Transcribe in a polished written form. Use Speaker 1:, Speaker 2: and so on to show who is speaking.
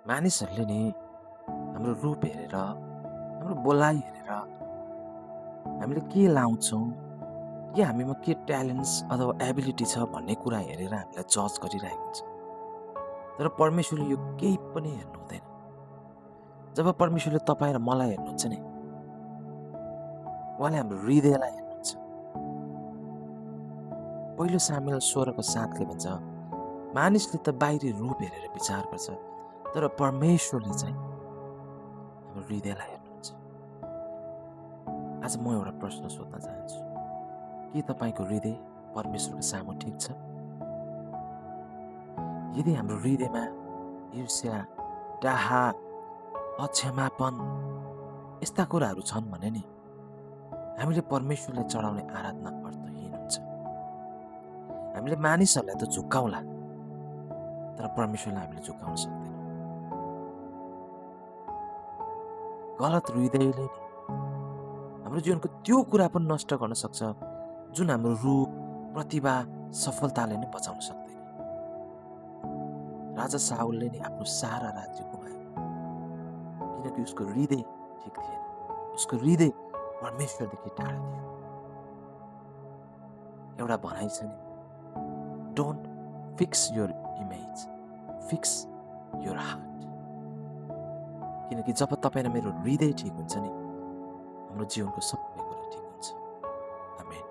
Speaker 1: मानिसहरूले नि हाम्रो रूप हेरेर, हाम्रो बोलाइ हेरेर हामीले के लाउँछौँ, के हामीमा के ट्यालेन्ट्स अथवा एबिलिटी छ भन्ने कुरा हेरेर हामीलाई जज गरिरहेको हुन्छ। तर परमेश्वरले यो केही पनि हेर्नु हुँदैन। जब परमेश्वरले तपाईँ र मलाई हेर्नुहुन्छ नि, उहाँले हाम्रो हृदयलाई हेर्नुहुन्छ। पहिलो सामुएल 16:7ले भन्छ, मानिसले त बाहिरी रूप हेरेर विचार गर्छ, तर परमेश्वरले चाहिँ हाम्रो हृदयलाई हेर्नुहुन्छ। आज म एउटा प्रश्न सोध्न चाहन्छु, के तपाईँको हृदय परमेश्वरको सामु ठिक छ? यदि हाम्रो हृदयमा ईर्ष्या, डाहा, अक्षमापन यस्ता कुराहरू छन् भने नि हामीले परमेश्वरलाई चढाउने आराधना अर्थहीन हुन्छ। हामीले मानिसहरूलाई त झुक्काउँला, तर परमेश्वरलाई हामीले झुक्काउन सक्दैनौँ। गलत हृदयले नि हाम्रो जीवनको त्यो कुरा पनि नष्ट गर्न सक्छ जुन हाम्रो रूप, प्रतिभा, सफलताले नै बचाउन सक्दैन। राजा साउलले नि आफ्नो सारा राज्य गुमायो, किनकि उसको हृदय ठिक थिएन। उसको हृदय परमेश्वरदेखि टाढा थियो। एउटा भनाइ छ नि, don't fix your image, fix your heart. किनकि जब तपाईँ र मेरो हृदय ठिक हुन्छ नि, हाम्रो जीवनको सबै कुरा ठिक हुन्छ। आमेन।